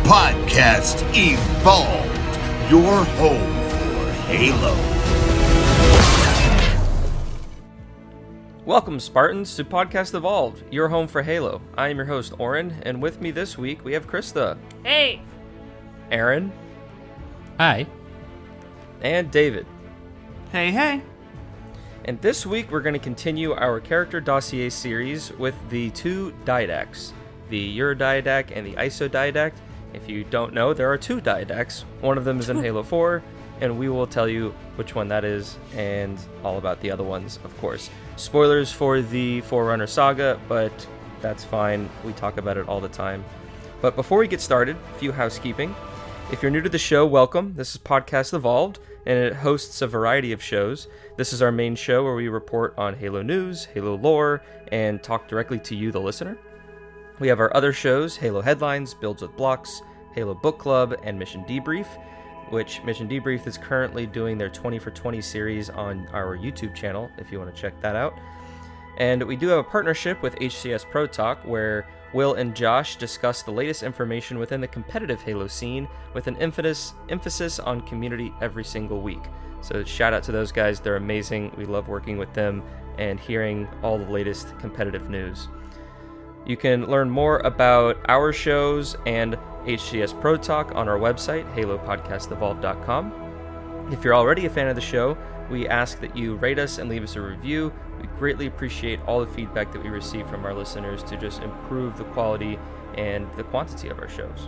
Podcast Evolved, your home for Halo. Welcome, Spartans, to Podcast Evolved, your home for Halo. I am your host, Oren, and with me this week we have Krista. Hey! Aaron. Hi. And David. Hey, hey. And this week we're going to continue our character dossier series with the two Didacts, the Ur-Didact and the IsoDidact. If you don't know, there are two Didacts. One of them is in Halo 4, and we will tell you which one that is and all about the other ones, of course. Spoilers for the Forerunner saga, but that's fine. We talk about it all the time. But before we get started, a few housekeeping. If you're new to the show, welcome. This is Podcast Evolved, and it hosts a variety of shows. This is our main show where we report on Halo news, Halo lore, and talk directly to you, the listener. We have our other shows, Halo Headlines, Builds with Blocks, Halo Book Club, and Mission Debrief, which Mission Debrief is currently doing their 20 for 20 series on our YouTube channel, if you want to check that out. And we do have a partnership with HCS Pro Talk, where Will and Josh discuss the latest information within the competitive Halo scene with an emphasis on community every single week. So shout out to those guys, they're amazing. We love working with them and hearing all the latest competitive news. You can learn more about our shows and HCS Pro Talk on our website, halopodcastevolved.com. If you're already a fan of the show, we ask that you rate us and leave us a review. We greatly appreciate all the feedback that we receive from our listeners to just improve the quality and the quantity of our shows.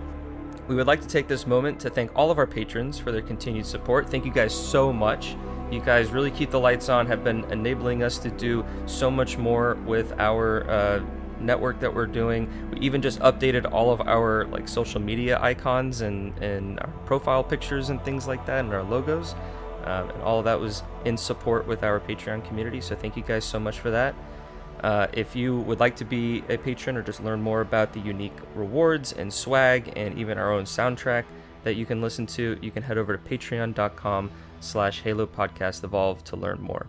We would like to take this moment to thank all of our patrons for their continued support. Thank you guys so much. You guys really keep the lights on, have been enabling us to do so much more with our network that we're doing. We even just updated all of our social media icons and our profile pictures and things like that, and our logos. And all of that was in support with our Patreon community, so thank you guys so much for that. If you would like to be a patron or just learn more about the unique rewards and swag and even our own soundtrack that you can listen to, you can head over to patreon.com/HaloPodcastEvolve to learn more.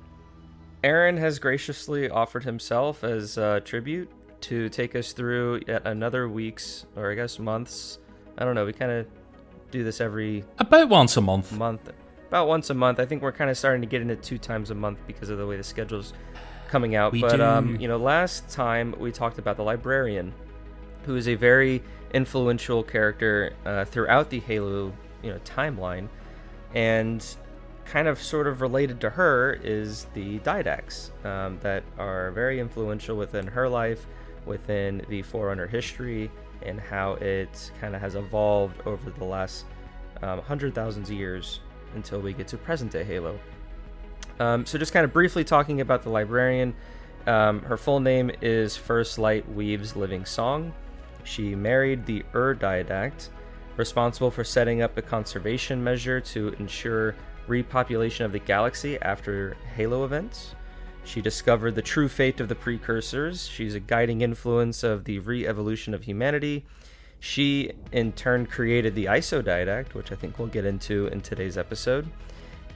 Aaron has graciously offered himself as a tribute to take us through yet another week's, or I guess months. I don't know, we kind of do this about once a month. About once a month. I think we're kind of starting to get into 2 times a month because of the way the schedule's coming out. Last time we talked about the librarian, who is a very influential character throughout the Halo timeline, and kind of sort of related to her is the Didacts that are very influential within her life, within the Forerunner history, and how it kind of has evolved over the last 100,000 years until we get to present day Halo. So just kind of briefly talking about the librarian, her full name is First Light Weave's Living Song. She married the Ur-Didact, responsible for setting up a conservation measure to ensure repopulation of the galaxy after Halo events. She discovered the true fate of the precursors. She's a guiding influence of the re-evolution of humanity. She, in turn, created the IsoDidact, which I think we'll get into in today's episode,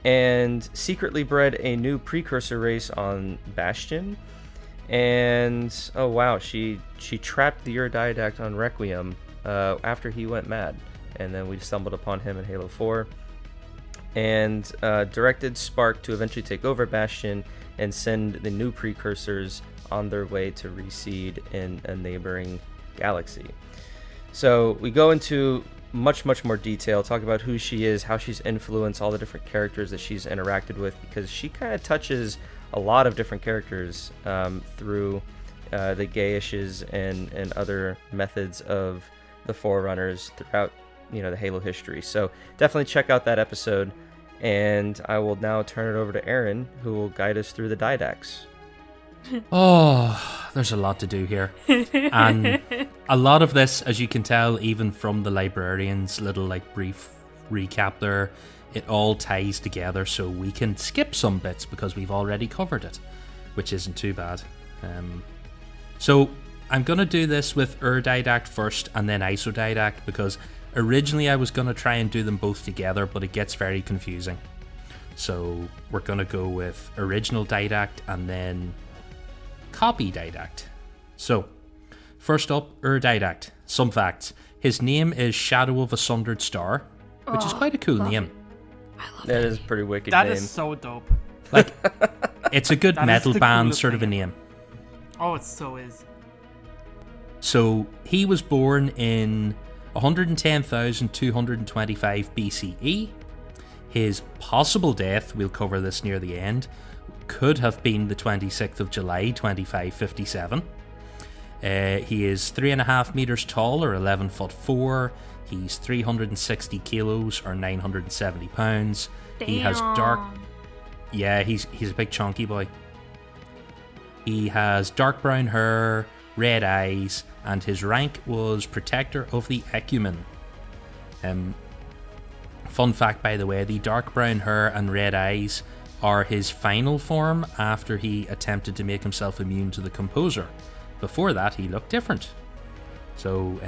and secretly bred a new precursor race on Bastion. And, oh wow, she trapped the Ur-Didact on Requiem after he went mad. And then we stumbled upon him in Halo 4. And directed Spark to eventually take over Bastion and send the new precursors on their way to reseed in a neighboring galaxy. So we go into much more detail, talk about who she is, how she's influenced all the different characters that she's interacted with, because she kind of touches a lot of different characters through the Gaishes and other methods of the Forerunners throughout the Halo history. So definitely check out that episode, and I will now turn it over to Aaron, who will guide us through the Didacts. Oh, there's a lot to do here. And a lot of this, as you can tell, even from the librarian's little brief recap there, it all ties together, so we can skip some bits because we've already covered it, which isn't too bad. So I'm going to do this with Ur-Didact first and then IsoDidact, because originally I was going to try and do them both together, but it gets very confusing. So we're going to go with original Didact and then copy Didact. So first up, Ur-Didact. Some facts. His name is Shadow of a Sundered Star, which is quite a cool name. That is a pretty wicked That name. is so dope. Like, it's a good That is metal the band coolest sort of a thing. name. Oh, it so is. So he was born in 110,225 BCE. His possible death, we'll cover this near the end, could have been the 26th of July, 2557. He is 3.5 meters tall, or 11 foot 4. He's 360 kilos, or 970 pounds. He has dark... Yeah, he's a big chunky boy. He has dark brown hair, red eyes, and his rank was Protector of the Ecumene. Fun fact, by the way, the dark brown hair and red eyes are his final form after he attempted to make himself immune to the Composer. Before that, he looked different. So,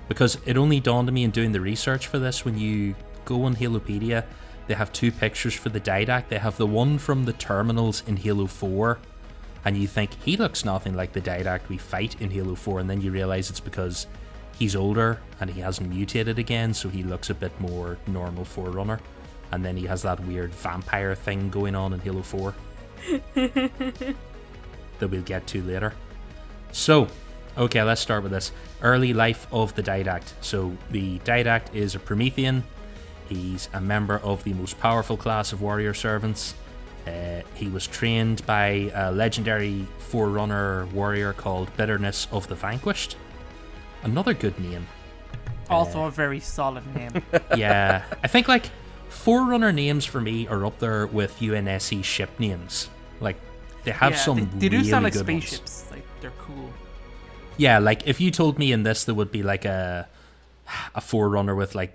because it only dawned on me in doing the research for this, when you go on Halopedia, they have two pictures for the Didact. They have the one from the terminals in Halo 4, and you think he looks nothing like the Didact we fight in Halo 4, and then you realise it's because he's older and he hasn't mutated again, so he looks a bit more normal Forerunner. And then he has that weird vampire thing going on in Halo 4 that we'll get to later. So, okay, let's start with this. Early life of the Didact. So, the Didact is a Promethean. He's a member of the most powerful class of warrior servants. He was trained by a legendary Forerunner warrior called Bitterness of the Vanquished. Another good name. Also a very solid name. Yeah, I think like Forerunner names for me are up there with UNSC ship names. Like, they have some they do really sound like good ones. spaceships. Like, they're cool. Yeah, like if you told me in this there would be like a Forerunner with like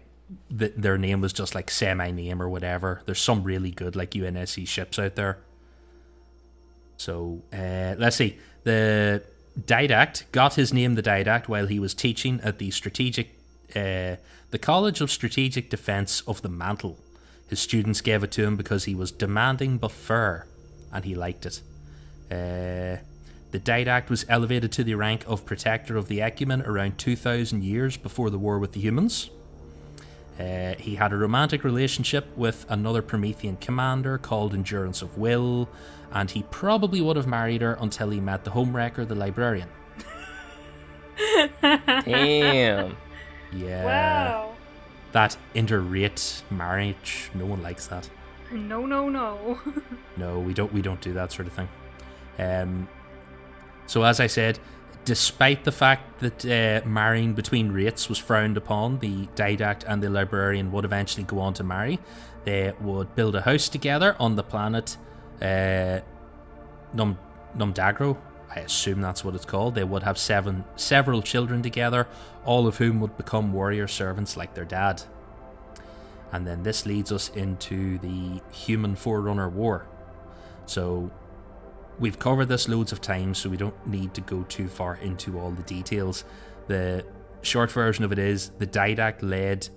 their name was just like semi-name or whatever. There's some really good like UNSC ships out there. So let's see. The Didact got his name the Didact while he was teaching at the College of Strategic Defense of the Mantle. His students gave it to him because he was demanding but fair, and he liked it. The Didact was elevated to the rank of Protector of the Ecumene around 2,000 years before the war with the humans. He had a romantic relationship with another Promethean commander called Endurance of Will, and he probably would have married her until he met the homewrecker, the Librarian. Damn. Yeah. Wow. That interrate marriage, no one likes that. No. No, we don't do that sort of thing. So as I said, despite the fact that marrying between rates was frowned upon, the Didact and the Librarian would eventually go on to marry. They would build a house together on the planet Numdagro. I assume that's what it's called. They would have several children together, all of whom would become warrior servants like their dad. And then this leads us into the Human Forerunner War. So we've covered this loads of times, so we don't need to go too far into all the details. The short version of it is the Didact led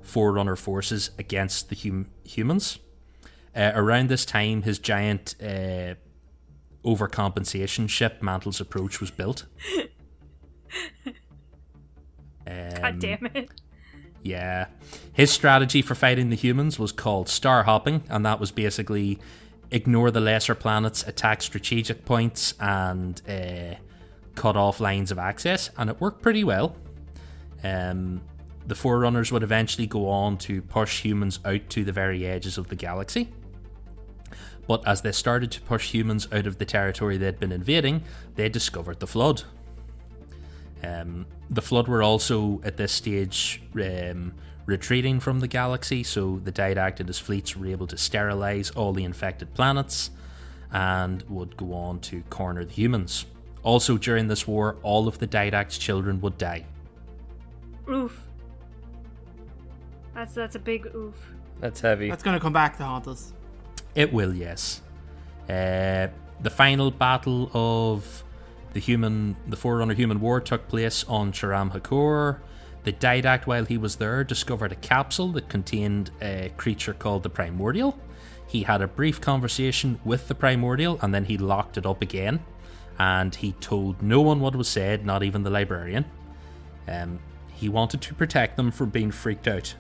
Forerunner forces against the humans. Around this time, his giant overcompensation ship, Mantle's Approach, was built. God damn it. Yeah. His strategy for fighting the humans was called star hopping, and that was basically ignore the lesser planets, attack strategic points, and cut off lines of access, and it worked pretty well. The Forerunners would eventually go on to push humans out to the very edges of the galaxy. But as they started to push humans out of the territory they'd been invading, they discovered the Flood. The Flood were also, at this stage, retreating from the galaxy, so the Didact and his fleets were able to sterilize all the infected planets and would go on to corner the humans. Also, during this war, all of the Didact's children would die. Oof. That's a big oof. That's heavy. That's gonna come back to haunt us. It will, yes. The final battle of the Forerunner Human War took place on Sharam Hakor. The Didact, while he was there, discovered a capsule that contained a creature called the Primordial. He had a brief conversation with the Primordial, and then he locked it up again. And he told no one what was said, not even the Librarian. he wanted to protect them from being freaked out.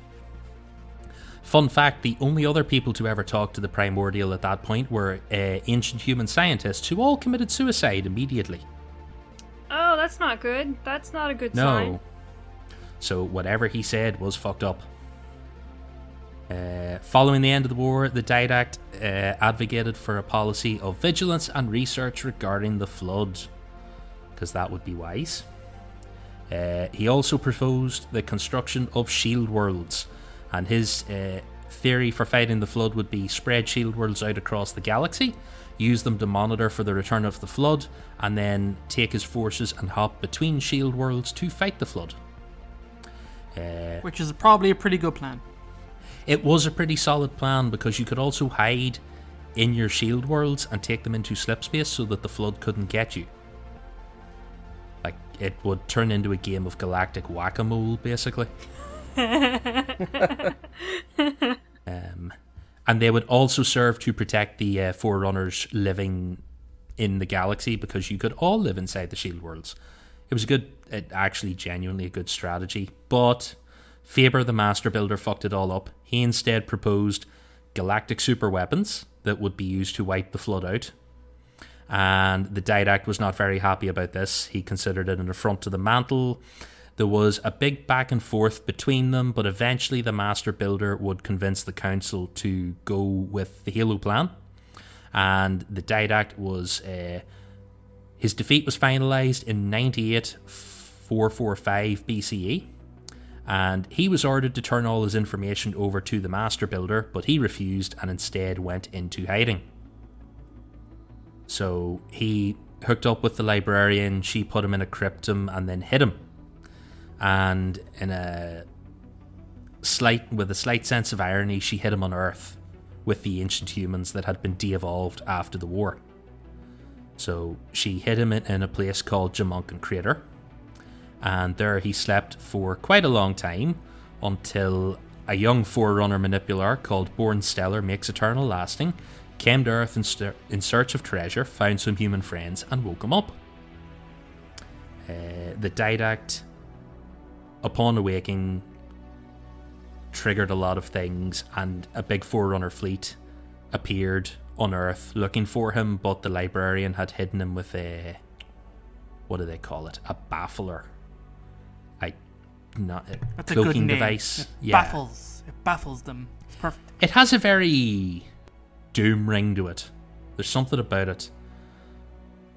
Fun fact, the only other people to ever talk to the primordial at that point were ancient human scientists who all committed suicide immediately. Oh, that's not good. That's not a good sign. No. So whatever he said was fucked up. Following the end of the war, the Didact advocated for a policy of vigilance and research regarding the flood, because that would be wise. He also proposed the construction of shield worlds, and his theory for fighting the flood would be spread shield worlds out across the galaxy, use them to monitor for the return of the flood, and then take his forces and hop between shield worlds to fight the flood. Which is probably a pretty good plan. It was a pretty solid plan because you could also hide in your shield worlds and take them into slipspace so that the flood couldn't get you. Like, it would turn into a game of galactic whack-a-mole, basically. And they would also serve to protect the Forerunners living in the galaxy, because you could all live inside the shield worlds. It was actually genuinely a good strategy, but Faber, the master builder, fucked it all up. He instead proposed galactic super weapons that would be used to wipe the flood out. And the Didact was not very happy about this. He considered it an affront to the mantle. There was a big back and forth between them, but eventually the master builder would convince the council to go with the Halo plan. And the Didact was... his defeat was finalised in 98,445 BCE. And he was ordered to turn all his information over to the master builder, but he refused and instead went into hiding. So he hooked up with the librarian, she put him in a cryptum and then hid him. And with a slight sense of irony, she hid him on Earth with the ancient humans that had been de-evolved after the war. So she hid him in a place called Jamunkin Crater. And there he slept for quite a long time until a young Forerunner manipular called Born Stellar Makes Eternal Lasting came to Earth in search of treasure, found some human friends, and woke him up. The Didact, upon awaking, triggered a lot of things, and a big Forerunner fleet appeared on Earth looking for him, but the librarian had hidden him with a... what do they call it? A baffler. Not a That's cloaking a good name. device. It baffles them. It's perfect. It has a very Doom ring to it. There's something about it.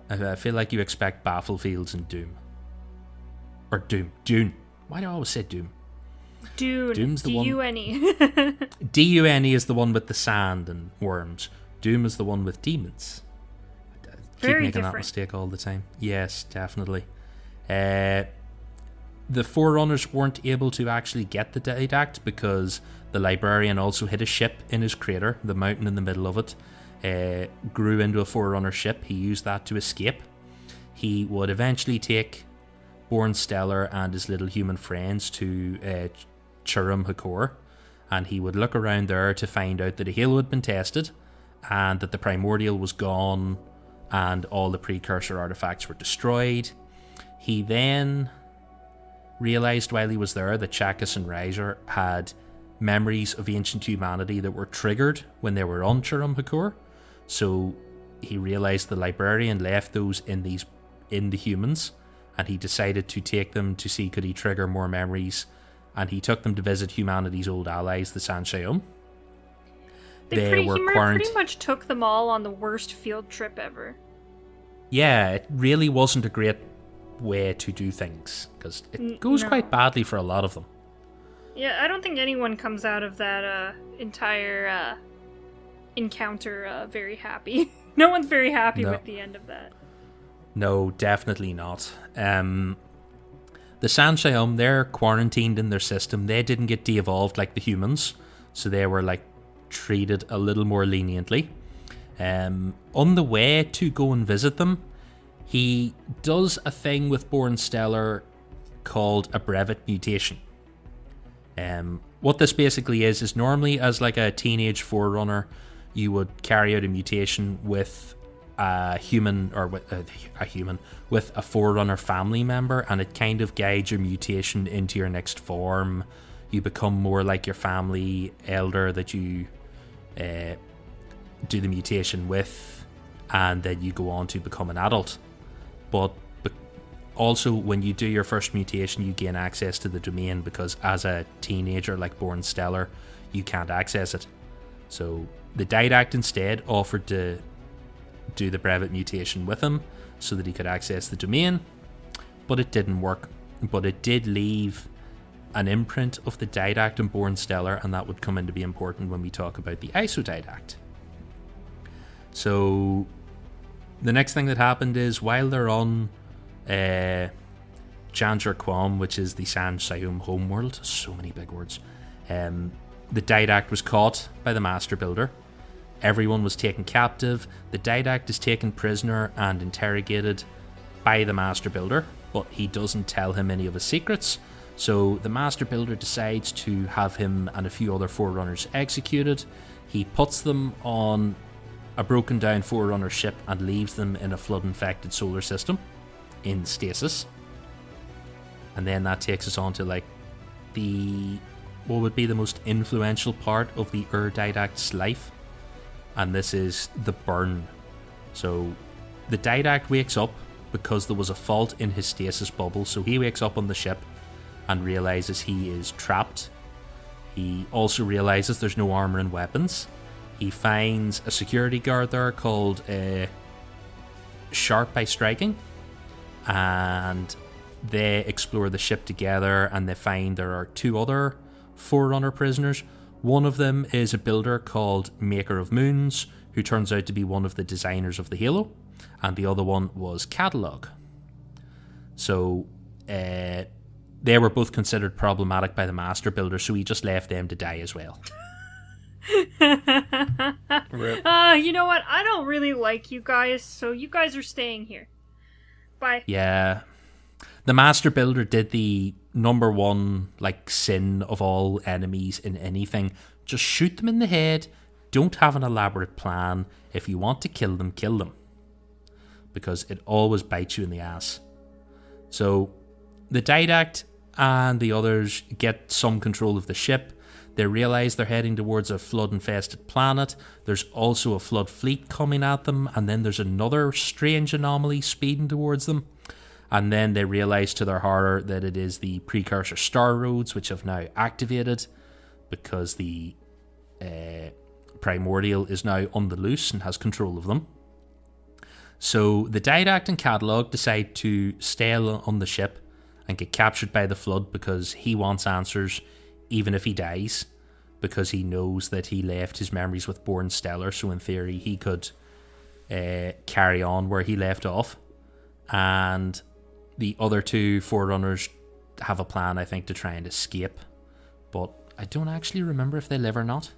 I feel like you expect battlefields in Doom. Or Dune. Why do I always say Doom? Dune. Doom's the one. D-U-N-E. D-U-N-E is the one with the sand and worms. Doom is the one with demons. I keep Very making that different. mistake all the time. Yes, definitely. The Forerunners weren't able to actually get the Didact because the librarian also hid a ship in his crater. The mountain in the middle of it grew into a Forerunner ship. He used that to escape. He would eventually take Born Stellar and his little human friends to Churum Hakor, and he would look around there to find out that a Halo had been tested and that the Primordial was gone and all the precursor artifacts were destroyed. He then realised while he was there that Chakis and Riser had memories of ancient humanity that were triggered when they were on Churum Hakor. So he realised the librarian left those in the humans, and he decided to take them to see could he trigger more memories, and he took them to visit humanity's old allies, the Sanshayum. He pretty much took them all on the worst field trip ever. Yeah, it really wasn't a great way to do things, because it goes quite badly for a lot of them. Yeah, I don't think anyone comes out of that entire encounter very happy. No one's very happy with the end of that. No, definitely not. The Sanshayum, they're quarantined in their system. They didn't get de-evolved like the humans, so they were treated a little more leniently. On the way to go and visit them, he does a thing with Born Stellar called a brevet mutation. What this basically is normally as a teenage Forerunner, you would carry out a mutation with a human, or with a human, with a Forerunner family member, and it kind of guides your mutation into your next form. You become more like your family elder that you do the mutation with, and then you go on to become an adult. But also, when you do your first mutation, you gain access to the domain, because as a teenager, like Born Stellar, you can't access it. So the Didact instead offered to do the brevet mutation with him so that he could access the domain, but it didn't work. But it did leave an imprint of the Didact and Born Stellar, and that would come in to be important when we talk about the IsoDidact. So the next thing that happened is, while they're on Janjar Quam, which is the San Sayum homeworld, so many big words, the Didact was caught by the Master Builder. Everyone was taken captive. The Didact is taken prisoner and interrogated by the Master Builder, but he doesn't tell him any of his secrets. So the Master Builder decides to have him and a few other Forerunners executed. He puts them on a broken down Forerunner ship and leaves them in a flood infected solar system in stasis. And then that takes us on to like what would be the most influential part of the Ur-Didact's life, and this is the burn. So the Didact wakes up because there was a fault in his stasis bubble, so he wakes up on the ship and realizes he is trapped. He also realizes there's no armor and weapons. He finds a security guard there called Sharp by Striking, and they explore the ship together, and they find there are two other Forerunner prisoners. One of them is a builder called Maker of Moons, who turns out to be one of the designers of the Halo, and the other one was Catalog. So they were both considered problematic by the Master Builder, so he just left them to die as well. Rip. You know what? I don't really like you guys, so you guys are staying here. Bye. Yeah. The Master Builder did the number one sin of all enemies in anything. Just shoot them in the head. Don't have an elaborate plan. If you want to kill them, kill them. Because it always bites you in the ass. So the Didact and the others get some control of the ship. They realise they're heading towards a flood-infested planet. There's also a flood fleet coming at them, and then there's another strange anomaly speeding towards them. And then they realise to their horror that it is the precursor star roads, which have now activated because the Primordial is now on the loose and has control of them. So the Didact and Catalog decide to stay on the ship and get captured by the flood because he wants answers even if he dies, because he knows that he left his memories with Born Stellar, so in theory he could carry on where he left off. And the other two Forerunners have a plan, I think, to try and escape, but I don't actually remember if they live or not.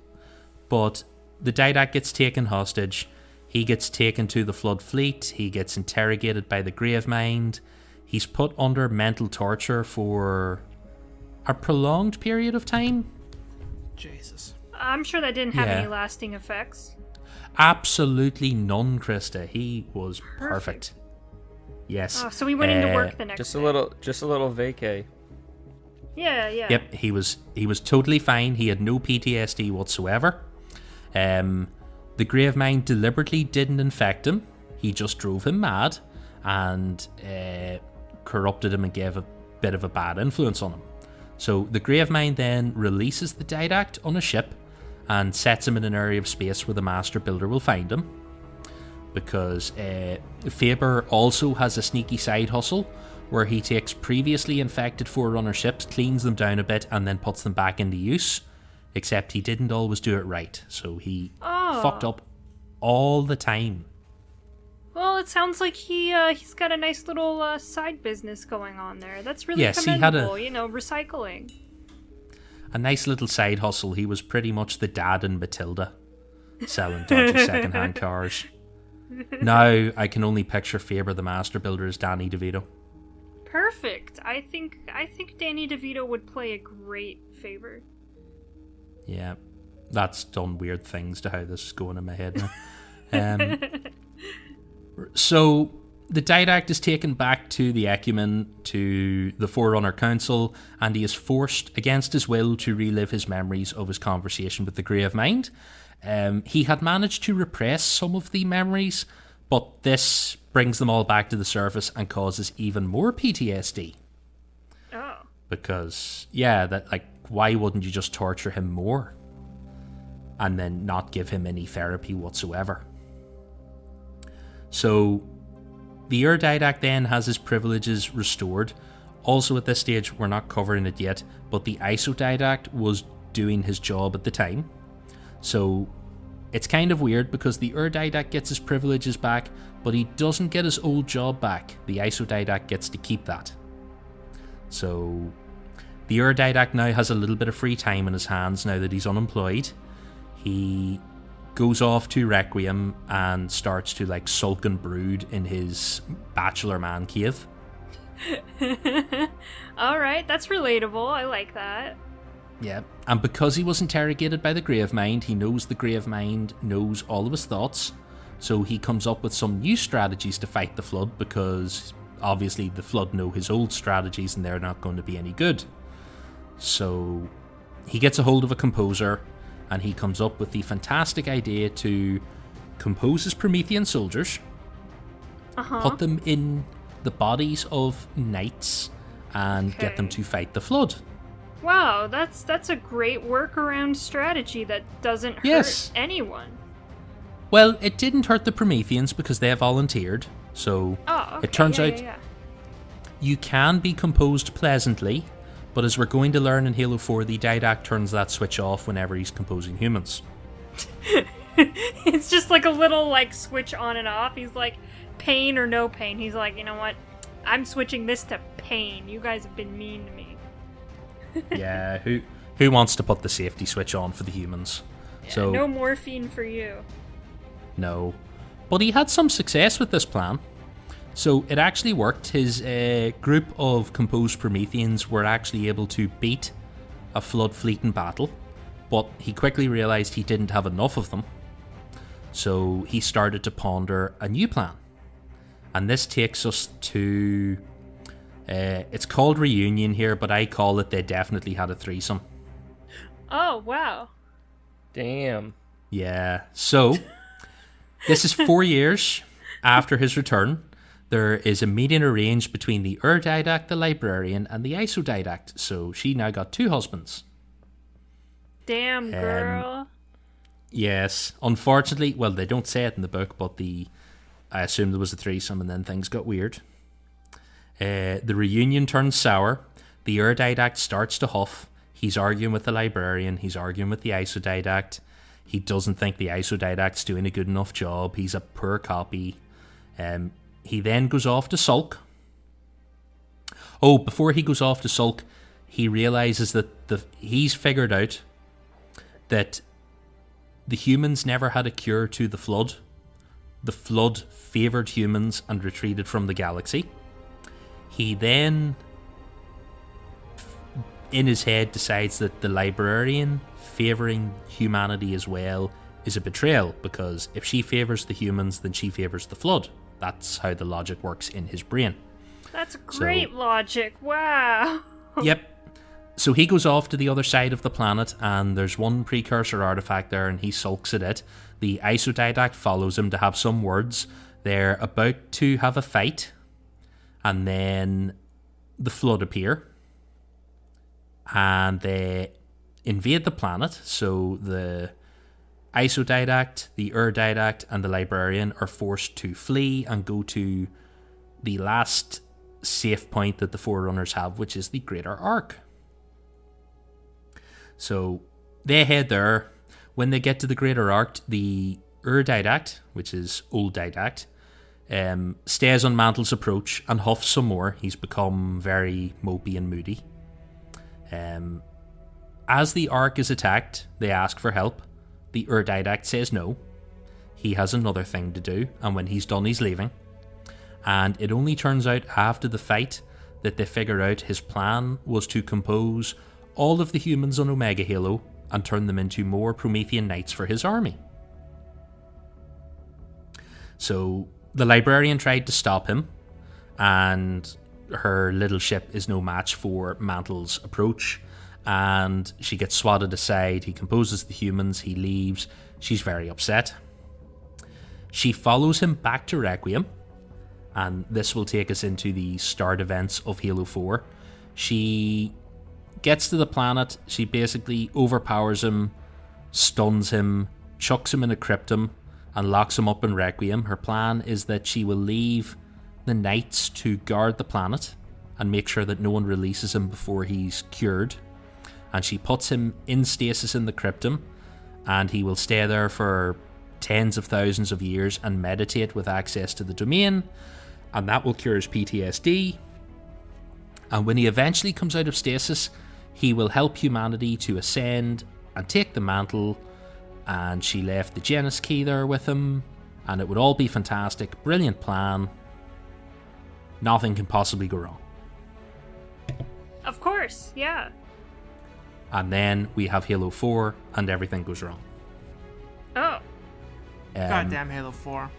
But the Didact gets taken hostage. He gets taken to the Flood Fleet. He gets interrogated by the Gravemind. He's put under mental torture for a prolonged period of time. Jesus. I'm sure that didn't have any lasting effects. Absolutely none, Krista. He was perfect. Yes. Oh, so he went into work the next just day. a little vacay. Yeah. Yep, he was totally fine. He had no PTSD whatsoever. The Gravemind deliberately didn't infect him. He just drove him mad and corrupted him and gave a bit of a bad influence on him. So the Gravemind then releases the Didact on a ship and sets him in an area of space where the Master Builder will find him. Because Faber also has a sneaky side hustle where he takes previously infected Forerunner ships, cleans them down a bit, and then puts them back into use. Except he didn't always do it right, so he fucked up all the time. Well, it sounds like he's got a nice little side business going on there. That's really commendable, recycling. A nice little side hustle. He was pretty much the dad in Matilda, selling dodgy second-hand cars. Now I can only picture Faber the Master Builder as Danny DeVito. Perfect. I think Danny DeVito would play a great Faber. Yeah, that's done weird things to how this is going in my head now. So the Didact is taken back to the Ecumene, to the Forerunner Council, and he is forced against his will to relive his memories of his conversation with the Grey of Mind. He had managed to repress some of the memories, but this brings them all back to the surface and causes even more PTSD. Oh. Because, why wouldn't you just torture him more? And then not give him any therapy whatsoever. So, the Ur-Didact then has his privileges restored. Also at this stage, we're not covering it yet, but the IsoDidact was doing his job at the time. So, it's kind of weird because the Ur-Didact gets his privileges back, but he doesn't get his old job back. The IsoDidact gets to keep that. So, the Ur-Didact now has a little bit of free time in his hands now that he's unemployed. He goes off to Requiem and starts to sulk and brood in his bachelor man cave. Alright, that's relatable. I like that. Yeah, and because he was interrogated by the Grey of Mind, he knows the Grey of Mind knows all of his thoughts, so he comes up with some new strategies to fight the Flood, because obviously the Flood know his old strategies and they're not going to be any good. So he gets a hold of a composer, and he comes up with the fantastic idea to compose his Promethean soldiers, put them in the bodies of knights, and get them to fight the Flood. Wow, that's a great workaround strategy that doesn't hurt anyone. Well, it didn't hurt the Prometheans because they volunteered, so it turns out you can be composed pleasantly, but as we're going to learn in Halo 4, the Didact turns that switch off whenever he's composing humans. It's just like a little switch on and off. He's like, pain or no pain. He's like, you know what? I'm switching this to pain. You guys have been mean to me. Yeah, who wants to put the safety switch on for the humans? Yeah, so no morphine for you. No. But he had some success with this plan. So it actually worked. His group of composed Prometheans were actually able to beat a Flood fleet in battle, but he quickly realized he didn't have enough of them. So he started to ponder a new plan. And this takes us to... it's called Reunion here, but I call it They Definitely Had a Threesome. Oh, wow. Damn. Yeah, so this is 4 years after his return. There is a meeting arranged between the Ur-Didact, the librarian, and the IsoDidact, so she now got 2 husbands. Damn, girl. Yes, unfortunately, well, they don't say it in the book, but I assume there was a threesome and then things got weird. The reunion turns sour. The Ur-Didact starts to huff. He's arguing with the librarian. He's arguing with the IsoDidact. He doesn't think the IsoDidact's doing a good enough job. He's a poor copy. He then goes off to sulk. Oh, before he goes off to sulk, he realizes that he's figured out that the humans never had a cure to the Flood. The Flood favoured humans and retreated from the galaxy. He then, in his head, decides that the librarian favouring humanity as well is a betrayal, because if she favours the humans, then she favours the Flood. That's how the logic works in his brain. That's great logic. Wow. Yep. So he goes off to the other side of the planet, and there's one precursor artifact there, and he sulks at it. The IsoDidact follows him to have some words. They're about to have a fight, and then the Flood appear, and they invade the planet. So the IsoDidact, the Ur-Didact, and the librarian are forced to flee and go to the last safe point that the Forerunners have, which is the Greater Ark. So they head there. When they get to the Greater Ark, the Ur-Didact, which is Old Didact, stays on Mantle's approach and huffs some more. He's become very mopey and moody. As the Ark is attacked, they ask for help. The Ur-Didact says no. He has another thing to do, and when he's done, he's leaving. And it only turns out after the fight that they figure out his plan was to compose all of the humans on Omega Halo and turn them into more Promethean knights for his army. So the librarian tried to stop him, and her little ship is no match for Mantle's approach, and she gets swatted aside. He composes the humans, he leaves. She's very upset. She follows him back to Requiem, and this will take us into the start events of Halo 4. She gets to the planet, she basically overpowers him, stuns him, chucks him in a cryptum, and locks him up in Requiem. Her plan is that she will leave the Knights to guard the planet and make sure that no one releases him before he's cured. And she puts him in stasis in the cryptum, and he will stay there for tens of thousands of years and meditate with access to the domain, and that will cure his PTSD. And when he eventually comes out of stasis, he will help humanity to ascend and take the mantle. And she left the Genesis key there with him, and it would all be fantastic. Brilliant plan. Nothing can possibly go wrong. Of course, yeah. And then we have Halo 4, and everything goes wrong. Oh. Goddamn Halo 4.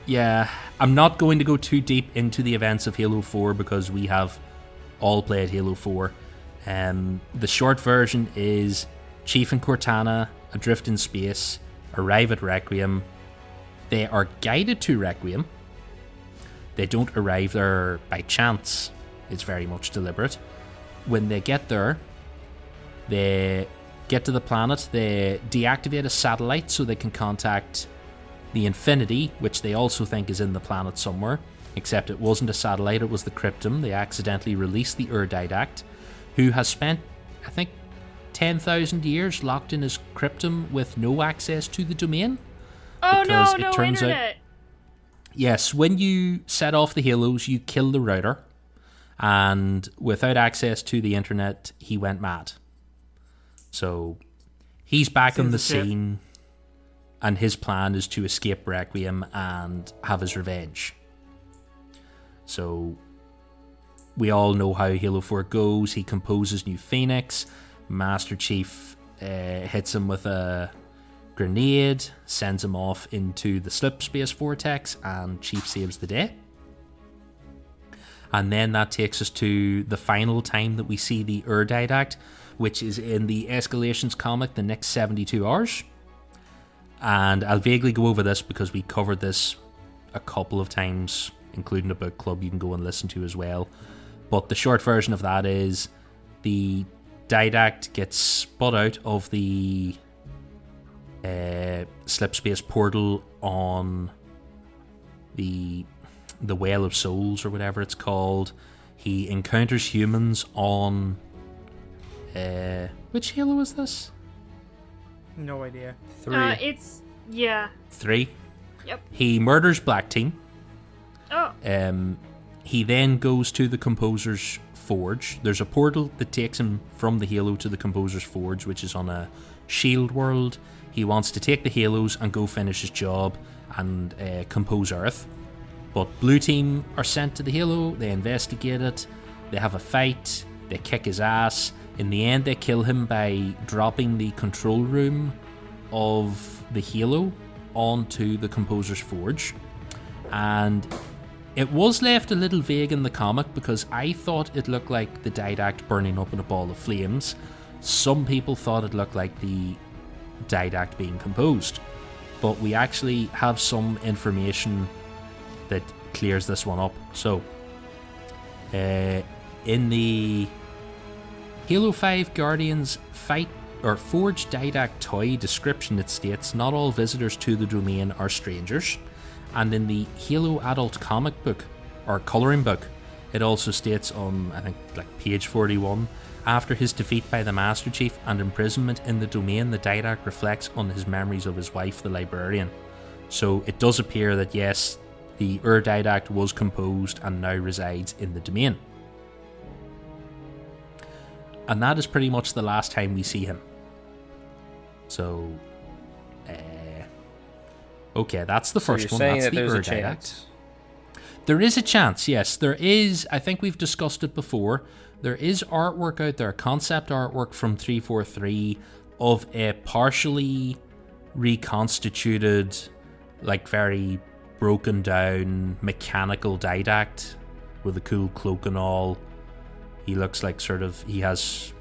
Yeah, I'm not going to go too deep into the events of Halo 4 because we have all played Halo 4. The short version is Chief and Cortana adrift in space, arrive at Requiem. They are guided to Requiem. They don't arrive there by chance. It's very much deliberate. When they get there, they get to the planet, they deactivate a satellite so they can contact the Infinity, which they also think is in the planet somewhere, except it wasn't a satellite, it was the Cryptum. They accidentally released the Ur-Didact, who has spent, I think, 10,000 years locked in his Cryptum with no access to the domain. Oh because no, it no turns internet. Yes, when you set off the Halos, you kill the router, and without access to the internet, he went mad. So he's back on the scene, and his plan is to escape Requiem and have his revenge. So we all know how Halo 4 goes. He composes New Phoenix. Master Chief hits him with a grenade, sends him off into the slip space vortex, and Chief saves the day. And then that takes us to the final time that we see the Ur-Didact, which is in the Escalations comic, The Next 72 Hours. And I'll vaguely go over this because we covered this a couple of times, including a book club you can go and listen to as well. But the short version of that is the Didact gets spun out of the slip space portal on the Well of Souls, or whatever it's called. He encounters humans on which Halo is this? No idea. 3. It's, yeah. 3. Yep. He murders Black Team. Oh. He then goes to the Composer's Forge. There's a portal that takes him from the Halo to the Composer's Forge, which is on a shield world. He wants to take the Halos and go finish his job and compose Earth. But Blue Team are sent to the Halo, they investigate it, they have a fight, they kick his ass. In the end, they kill him by dropping the control room of the Halo onto the Composer's Forge. And it was left a little vague in the comic because I thought it looked like the Didact burning up in a ball of flames. Some people thought it looked like the Didact being composed. But we actually have some information that clears this one up. So, in the Halo 5 Guardians fight or Forge Didact toy description, it states not all visitors to the domain are strangers. And in the Halo adult comic book or coloring book, it also states on, I think, like page 41, after his defeat by the Master Chief and imprisonment in the domain, the Didact reflects on his memories of his wife, the Librarian. So it does appear that yes, the Ur-Didact was composed and now resides in the domain. And that is pretty much the last time we see him. So, okay, that's the first one. That's the Ur-Didact. There is a chance, yes. There is, I think we've discussed it before, there is artwork out there, concept artwork from 343 of a partially reconstituted, like very broken down mechanical didact with a cool cloak and all. He looks like he has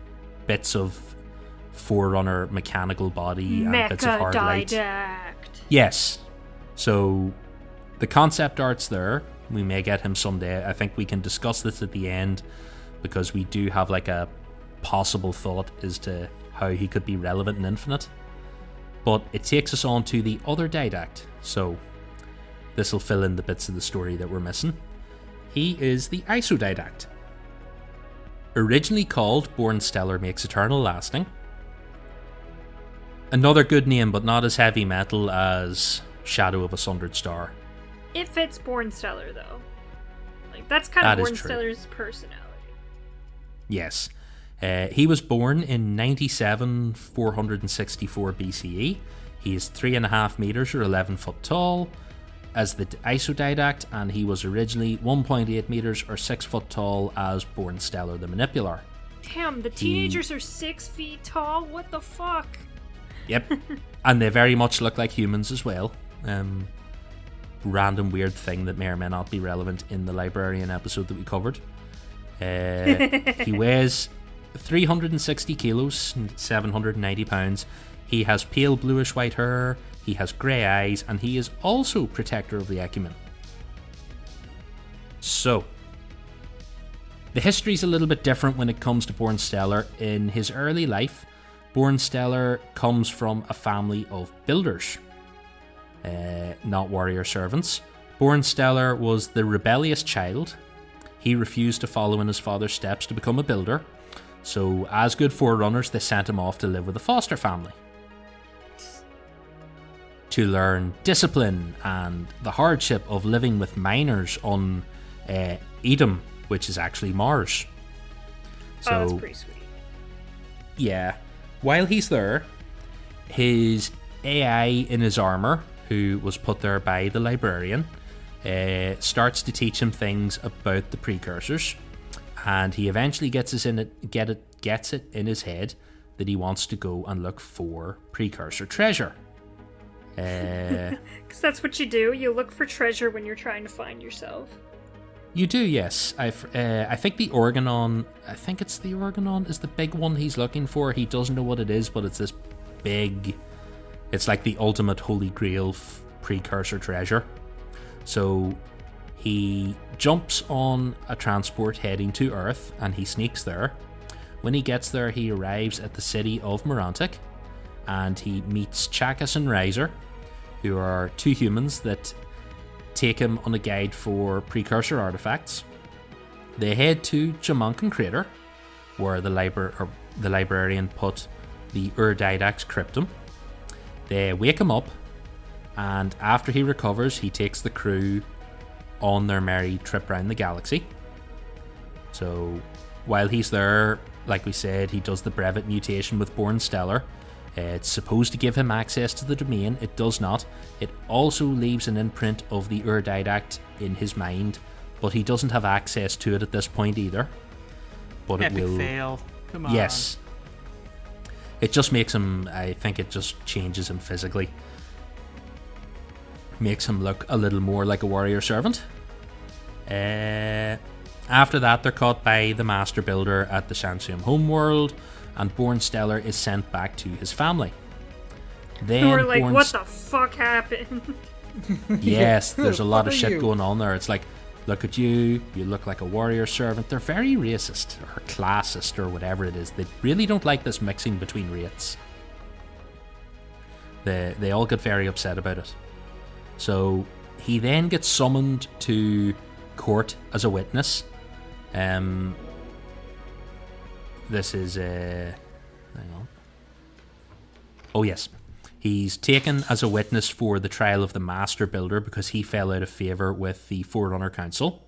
bits of Forerunner mechanical body and bits of hard light. Didact. Yes. So the concept art's there. We may get him someday. I think we can discuss this at the end because we do have like a possible thought as to how he could be relevant in Infinite. But it takes us on to the other Didact. So this will fill in the bits of the story that we're missing. He is the IsoDidact. Originally called Born Stellar Makes Eternal Lasting. Another good name, but not as heavy metal as Shadow of a Sundered Star. It fits Born Stellar, though. Like, that's kind of Born Stellar's personality. Yes. He was born in 97 464 BCE. He is 3.5 meters or 11 foot tall as the IsoDidact, and he was originally 1.8 meters or 6 foot tall as Born Stellar the Manipular. Damn, the teenagers are 6 feet tall? What the fuck? Yep. And they very much look like humans as well. Random weird thing that may or may not be relevant in the Librarian episode that we covered. He weighs 360 kilos, 790 pounds. He has pale bluish white hair, he has grey eyes, and he is also protector of the Ecumene. So, the history's a little bit different when it comes to Born Stellar. In his early life, Born Stellar comes from a family of builders, not warrior servants. Born Stellar was the rebellious child. He refused to follow in his father's steps to become a builder, so as good forerunners, they sent him off to live with a foster family to learn discipline and the hardship of living with miners on Edom, which is actually Mars. So, that's pretty sweet. Yeah. While he's there, his AI in his armor, who was put there by the librarian, starts to teach him things about the precursors, and he eventually gets it in his head that he wants to go and look for precursor treasure. Because that's what you do. You look for treasure when you're trying to find yourself. You do, yes. I think the Organon, it's the Organon is the big one he's looking for. He doesn't know what it is, but it's this big, it's like the ultimate holy grail precursor treasure. So he jumps on a transport heading to Earth, and he sneaks there. When he gets there, he arrives at the city of Morantic, and he meets Chakas and Riser, who are two humans that take him on a guide for precursor artifacts. They head to Jamonkan Crater, where the librarian put the Ur-Didact cryptum. They wake him up, and after he recovers, he takes the crew on their merry trip around the galaxy. So while he's there, like we said, he does the brevet mutation with Born Stellar. It's supposed to give him access to the domain. It does not. It also leaves an imprint of the Ur-Didact in his mind, but he doesn't have access to it at this point either. But Epic it will fail. Come on. Yes. It just makes him, I think it just changes him physically. Makes him look a little more like a warrior servant. After that, they're caught by the Master Builder at the Shansium homeworld, and Born Stellar is sent back to his family. Then we're like, what the fuck happened? Yes, there's a lot of shit going on there. It's like, look at you look like a warrior servant. They're very racist, or classist, or whatever it is. They really don't like this mixing between rates. They all get very upset about it. So he then gets summoned to court as a witness. This is hang on. Oh yes, he's taken as a witness for the trial of the Master Builder because he fell out of favour with the Forerunner Council.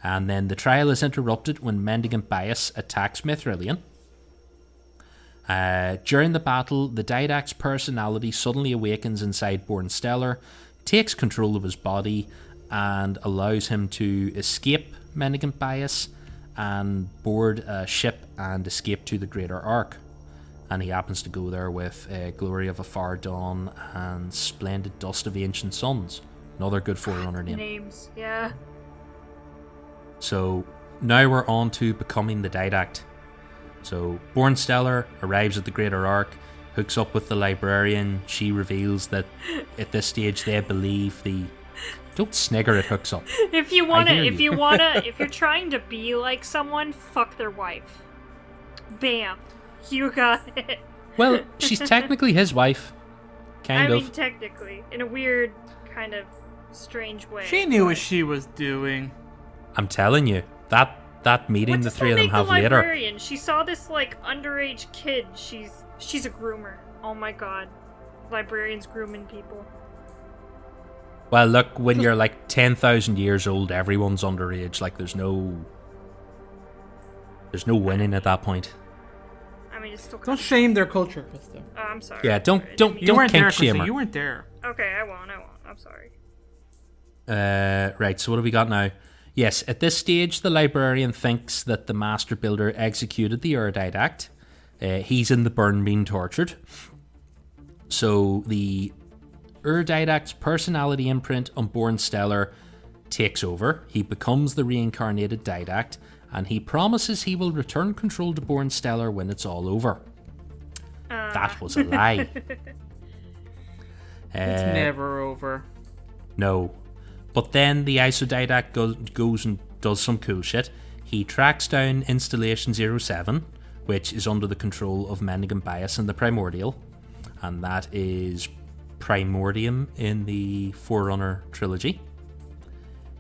And then the trial is interrupted when Mendicant Bias attacks Mithrilian. During the battle, the Didact's personality suddenly awakens inside Born Stellar, takes control of his body, and allows him to escape Mendicant Bias and board a ship and escape to the Greater Ark. And he happens to go there with Glory of a Far Dawn and Splendid Dust of Ancient Suns. Another good Forerunner name. Names, yeah. So now we're on to becoming the Didact. So Born Stellar arrives at the Greater Ark, hooks up with the librarian. She reveals that at this stage they believe the... Don't snigger at hooks up. If you're trying to be like someone, fuck their wife. Bam. You got it. Well, she's technically his wife. I mean, technically. In a weird, kind of strange way. She knew what she was doing. I'm telling you, that meeting the three of them have later. Librarian? She saw this, like, underage kid. She's a groomer. Oh my god. Librarians grooming people. Well, look, when you're like 10,000 years old, everyone's underage. Like, there's no winning at that point. I mean, it's still... Don't shame their culture, Krista. Oh, I'm sorry. Yeah, don't You weren't kink there, shame Krista. her. You weren't there. Okay, I won't. I'm sorry. Right, so what have we got now? Yes, at this stage, the librarian thinks that the master builder executed the Ur-Didact. He's in the burn being tortured. So the Ur-Didact's personality imprint on Born Stellar takes over. He becomes the reincarnated Didact, and he promises he will return control to Born Stellar when it's all over. That was a lie. It's never over. No. But then the IsoDidact goes and does some cool shit. He tracks down Installation 07, which is under the control of Mendicant Bias and the Primordial. And that is Primordium in the Forerunner trilogy.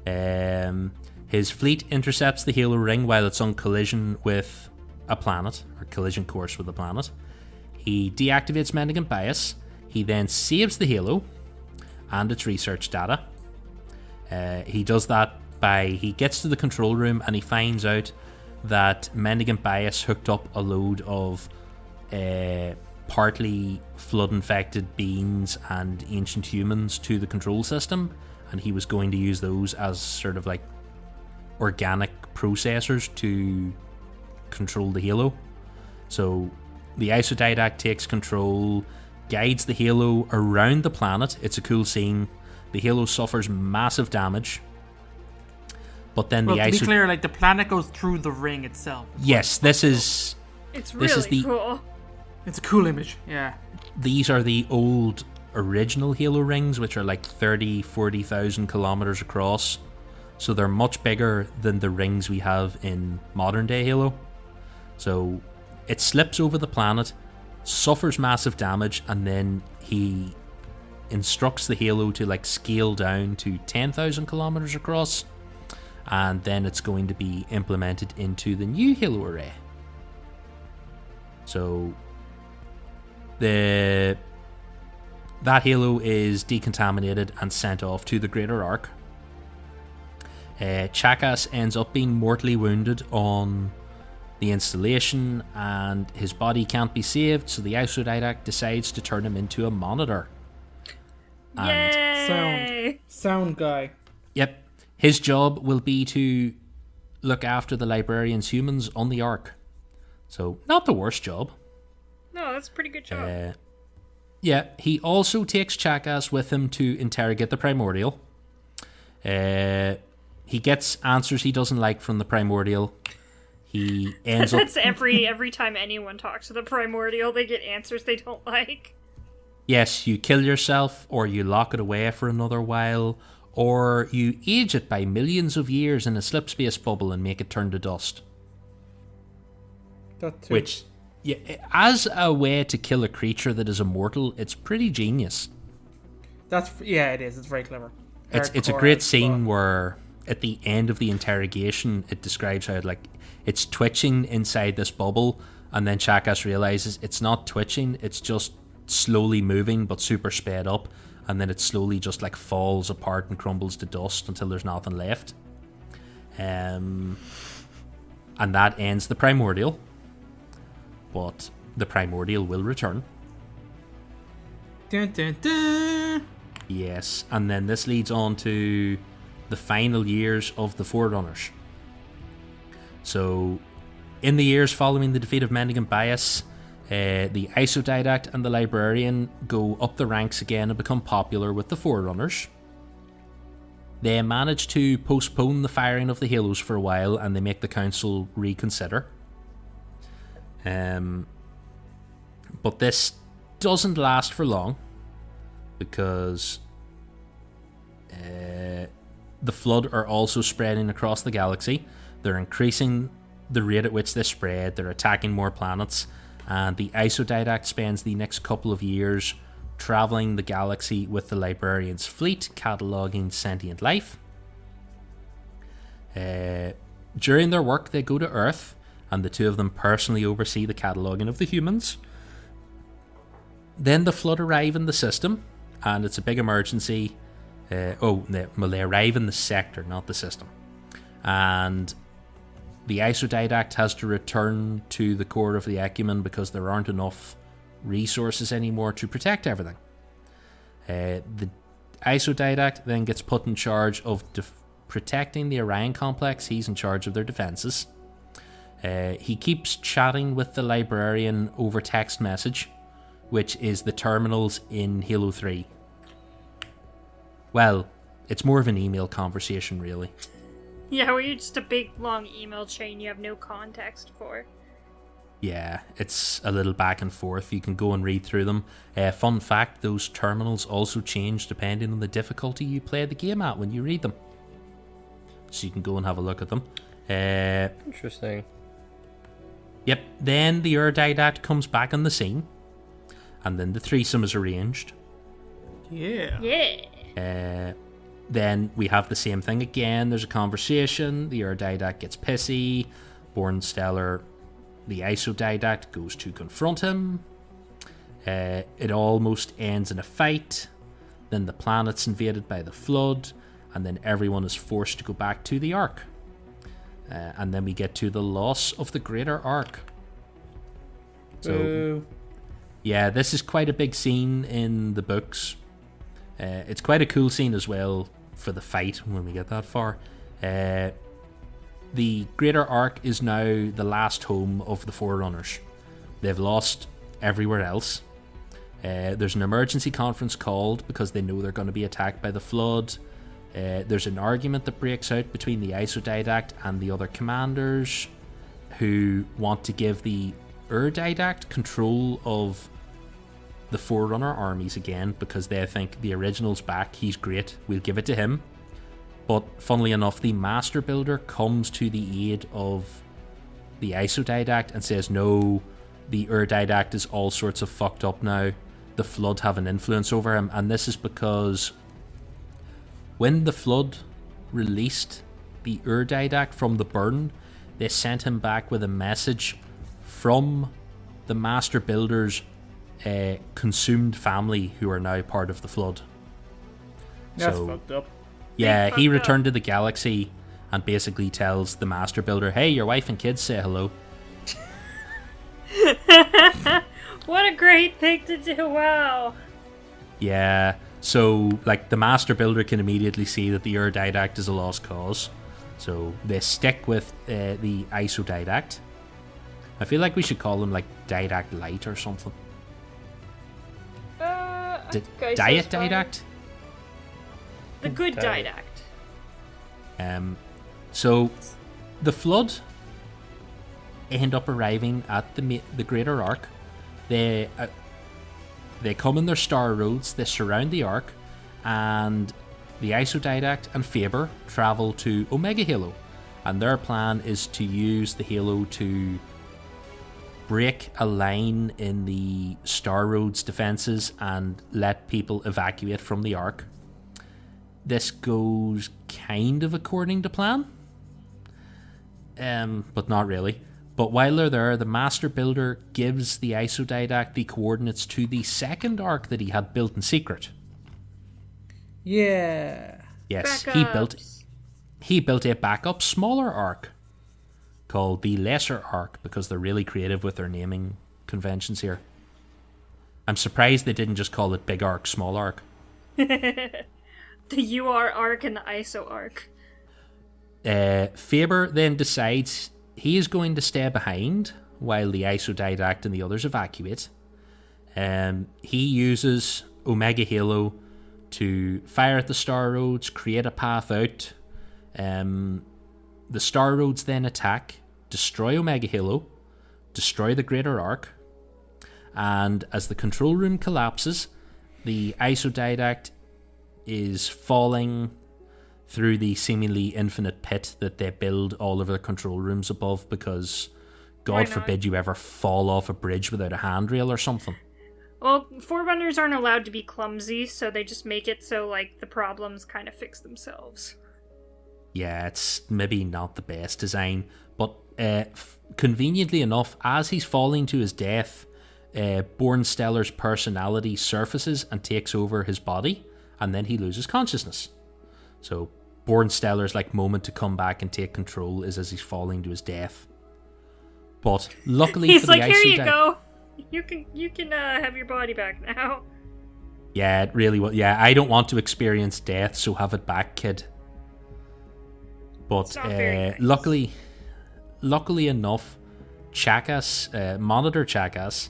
His fleet intercepts the Halo ring while it's on collision with a planet, or collision course with a planet. He deactivates Mendicant Bias. He then saves the Halo and its research data. He does that he gets to the control room and he finds out that Mendicant Bias hooked up a load of partly flood-infected beings and ancient humans to the control system, and he was going to use those as sort of like organic processors to control the Halo. So the IsoDidact takes control, guides the Halo around the planet. It's a cool scene. The Halo suffers massive damage. But then to be clear, like, the planet goes through the ring itself. Yes, it's really cool. It's a cool image, yeah. These are the old original Halo rings, which are like 40,000 kilometers across. So they're much bigger than the rings we have in modern day Halo. So it slips over the planet, suffers massive damage, and then he instructs the Halo to like scale down to 10,000 kilometers across, and then it's going to be implemented into the new Halo array. So that Halo is decontaminated and sent off to the Greater Ark. Chakas ends up being mortally wounded on the installation, and his body can't be saved, so the IsoDidact decides to turn him into a monitor. Yay! Sound guy. Yep. His job will be to look after the librarian's humans on the Ark. So, not the worst job. No, that's a pretty good job. Yeah, he also takes Chakas with him to interrogate the Primordial. He gets answers he doesn't like from the Primordial. He ends up... That's every time anyone talks to the Primordial, they get answers they don't like. Yes, you kill yourself, or you lock it away for another while, or you age it by millions of years in a slipspace bubble and make it turn to dust. That too. Which, yeah, as a way to kill a creature that is immortal, it's pretty genius. It is. It's very clever. It's a great scene where at the end of the interrogation, it describes how it's twitching inside this bubble, and then Chakas realizes it's not twitching, it's just slowly moving but super sped up, and then it slowly just like falls apart and crumbles to dust until there's nothing left. And that ends the Primordial. But the Primordial will return. Dun, dun, dun. Yes, and then this leads on to the final years of the Forerunners. So, in the years following the defeat of Mendicant Bias, the IsoDidact and the Librarian go up the ranks again and become popular with the Forerunners. They manage to postpone the firing of the halos for a while, and they make the council reconsider. But this doesn't last for long, because the Flood are also spreading across the galaxy. They're increasing the rate at which they spread. They're attacking more planets, and the IsoDidact spends the next couple of years traveling the galaxy with the Librarian's fleet, cataloging sentient life. During their work, they go to Earth, and the two of them personally oversee the cataloging of the humans. Then the Flood arrive in the system, and it's a big emergency. They arrive in the sector, not the system. And the IsoDidact has to return to the core of the Ecumene because there aren't enough resources anymore to protect everything. The IsoDidact then gets put in charge of protecting the Orion complex. He's in charge of their defenses. He keeps chatting with the Librarian over text message, which is the terminals in Halo 3. Well, it's more of an email conversation, really. Yeah, where you're just a big, long email chain you have no context for. Yeah, it's a little back and forth. You can go and read through them. Fun fact, those terminals also change depending on the difficulty you play the game at when you read them. So you can go and have a look at them. Interesting. Yep, then the Ur-Didact comes back on the scene. And then the threesome is arranged. Yeah. Yeah. Then we have the same thing again. There's a conversation. The Ur-Didact gets pissy. Born Stellar, the IsoDidact, goes to confront him. It almost ends in a fight. Then the planet's invaded by the Flood. And then everyone is forced to go back to the Ark. And then we get to the loss of the Greater Ark. So, yeah, this is quite a big scene in the books. It's quite a cool scene as well for the fight when we get that far. The Greater Ark is now the last home of the Forerunners. They've lost everywhere else. There's an emergency conference called because they know they're going to be attacked by the Flood. There's an argument that breaks out between the IsoDidact and the other commanders, who want to give the Ur-Didact control of the Forerunner armies again because they think the original's back, he's great, we'll give it to him. But funnily enough, the Master Builder comes to the aid of the IsoDidact and says, no, the Ur-Didact is all sorts of fucked up now. The Flood have an influence over him, and this is because when the Flood released the Ur-Didact from the burn, they sent him back with a message from the Master Builder's consumed family, who are now part of the Flood. That's fucked up. Yeah, he returned to the galaxy and basically tells the Master Builder, hey, your wife and kids say hello. What a great thing to do, wow. Yeah, so like the Master Builder can immediately see that the Ur-Didact is a lost cause. So they stick with the IsoDidact. I feel like we should call him like Didact Light or something. Diet Didact? The good Didact. So the Flood end up arriving at the Greater Ark. They come in their Star Roads, they surround the Ark, and the IsoDidact and Faber travel to Omega Halo, and their plan is to use the Halo to break a line in the Star Roads defenses and let people evacuate from the Ark. This goes kind of according to plan, but not really. But while they're there, the Master Builder gives the IsoDidact the coordinates to the second Ark that he had built in secret. Yeah. Yes, Backups. he built a backup smaller Ark called the Lesser Ark because they're really creative with their naming conventions here. I'm surprised they didn't just call it Big Ark, Small Ark. The UR Arc and the ISO Arc. Faber then decides he is going to stay behind while the IsoDidact and the others evacuate. He uses Omega Halo to fire at the Star Roads, create a path out. The Star Roads then attack, destroy Omega Halo, destroy the Greater Arc, and as the control room collapses, the IsoDidact is falling through the seemingly infinite pit that they build all of their control rooms above, because God forbid you ever fall off a bridge without a handrail or something. Well, Forerunners aren't allowed to be clumsy, so they just make it so, like, the problems kind of fix themselves. Yeah, it's maybe not the best design, but conveniently enough, as he's falling to his death, Bornstellar's personality surfaces and takes over his body, and then he loses consciousness. So Bornstellar's like moment to come back and take control is as he's falling to his death. But luckily he's for the like, here you go. You can have your body back now. Yeah, it really will. Yeah, I don't want to experience death, so have it back, kid. But nice. luckily enough, Chakas, Monitor Chakas,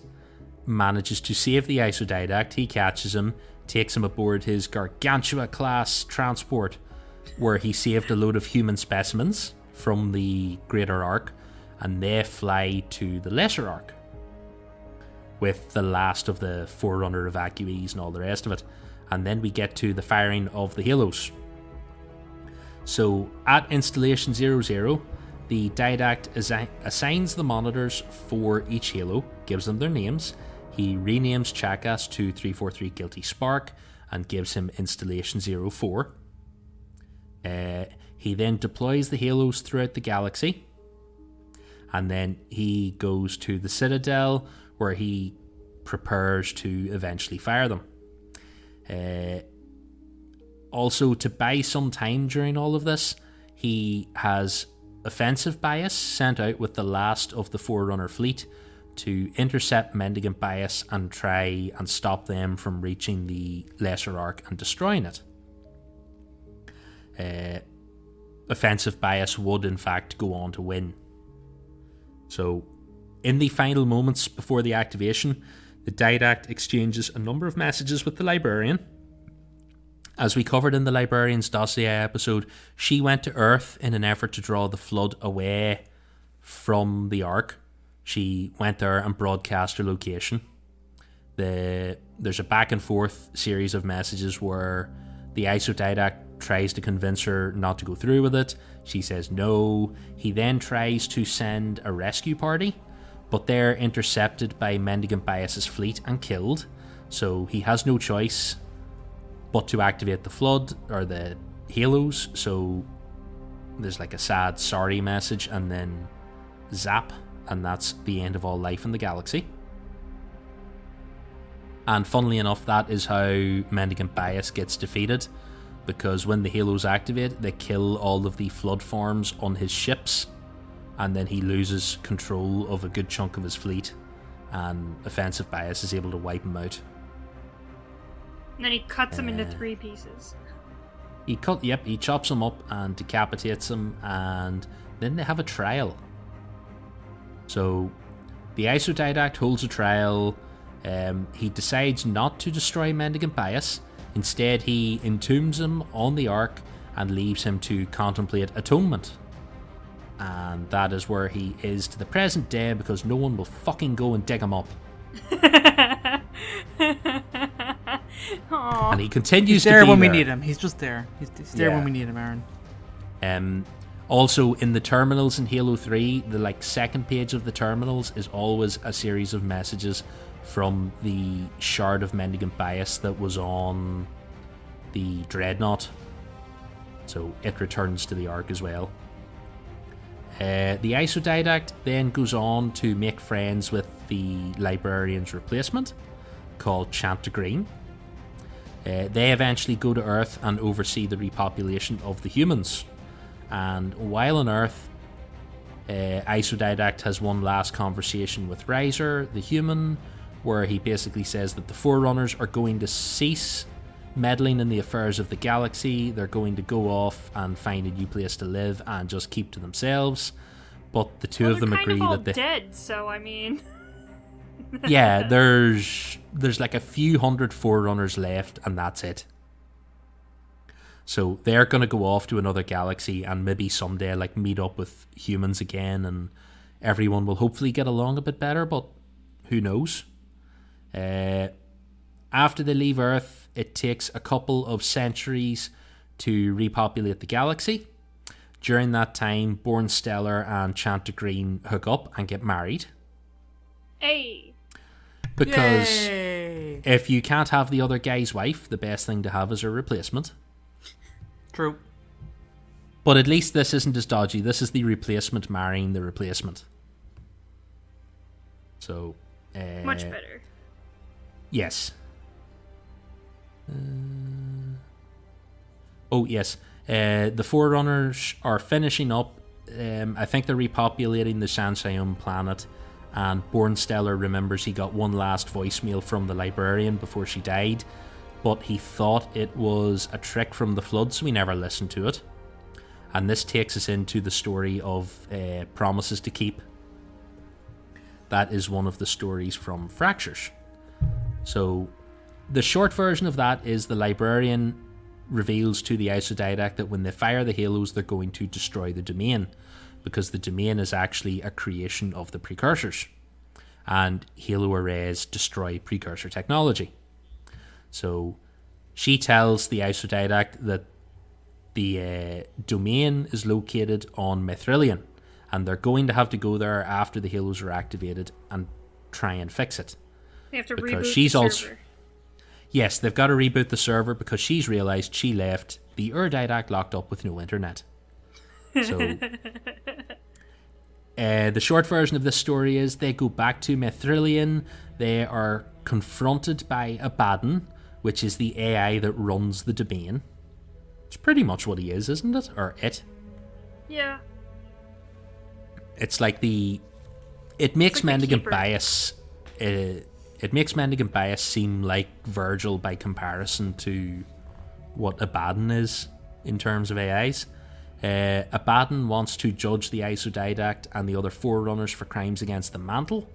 manages to save the IsoDidact. He catches him, takes him aboard his Gargantua class transport, where he saved a load of human specimens from the Greater Arc, and they fly to the Lesser Arc with the last of the Forerunner evacuees and all the rest of it. And then we get to the firing of the Halos. So at Installation 00, the Didact assigns the monitors for each Halo, gives them their names. He renames Chakas to 343 Guilty Spark and gives him Installation 04. He then deploys the Halos throughout the galaxy, and then he goes to the Citadel, where he prepares to eventually fire them. Also, to buy some time during all of this, he has offensive bias sent out with the last of the Forerunner fleet to intercept Mendicant bias and try and stop them from reaching the Lesser Arc and destroying it. Offensive bias would in fact go on to win. So, in the final moments before the activation, the Didact exchanges a number of messages with the Librarian. As we covered in the Librarian's Dossier episode, she went to Earth in an effort to draw the Flood away from the Ark. She went there and broadcast her location. There's a back and forth series of messages where the IsoDidact tries to convince her not to go through with it. She says no. He then tries to send a rescue party, but they're intercepted by Mendicant Bias's fleet and killed. So he has no choice but to activate the Flood, or the Halos. So there's like a sad sorry message and then zap, and that's the end of all life in the galaxy. And funnily enough, that is how Mendicant Bias gets defeated, because when the Halos activate, they kill all of the Flood forms on his ships, and then he loses control of a good chunk of his fleet, and Offensive Bias is able to wipe him out. And then he cuts him into 3 pieces. He chops him up and decapitates him, and then they have a trial. So the IsoDidact holds a trial. He decides not to destroy Mendicant Bias. Instead, he entombs him on the Ark and leaves him to contemplate atonement. And that is where he is to the present day, because no one will fucking go and dig him up. And he continues to be there when we need him. He's just there. He's there when we need him, Aaron. Also, in the terminals in Halo 3, the second page of the terminals is always a series of messages from the shard of Mendicant Bias that was on the Dreadnought. So it returns to the Ark as well. The IsoDidact then goes on to make friends with the Librarian's replacement, called Chantagreen. They eventually go to Earth and oversee the repopulation of the humans. And while on Earth, IsoDidact has one last conversation with Riser, the human, where he basically says that the Forerunners are going to cease meddling in the affairs of the galaxy. They're going to go off and find a new place to live and just keep to themselves. But the two of them agree that they're dead, so I mean... Yeah, there's like a few hundred Forerunners left, and that's it. So they're going to go off to another galaxy and maybe someday like meet up with humans again, and everyone will hopefully get along a bit better, but who knows? After they leave Earth, it takes a couple of centuries to repopulate the galaxy. During that time, Born Stellar and Chanticleer hook up and get married. Hey! Because Yay. if you can't have the other guy's wife, the best thing to have is a replacement. True. But at least this isn't as dodgy. This is the replacement marrying the replacement. So, Much better. yes. Oh, yes. The Forerunners are finishing up. I think they're repopulating the Sansayon planet. And Born Stellar remembers he got one last voicemail from the librarian before she died. But he thought it was a trick from the Flood, so he never listened to it. And this takes us into the story of Promises to Keep. That is one of the stories from Fractures. So, the short version of that is the librarian reveals to the IsoDidact that when they fire the halos, they're going to destroy the domain, because the domain is actually a creation of the precursors. And halo arrays destroy precursor technology. So, she tells the IsoDidact that the domain is located on Mithrilian, and they're going to have to go there after the halos are activated and try and fix it. They have to Because reboot she's the also- server. Yes, they've got to reboot the server because she's realised she left the Ur-Didact locked up with no internet. So, the short version of this story is they go back to Mithrilian. They are confronted by Abaddon, which is the AI that runs the domain. It's pretty much what he is, isn't it? Or it. Yeah. It's like the... It makes like the Mendicant keeper. Bias... It makes Mendicant Bias seem like Virgil by comparison to what Abaddon is in terms of AIs. Abaddon wants to judge the IsoDidact and the other Forerunners for crimes against the Mantle,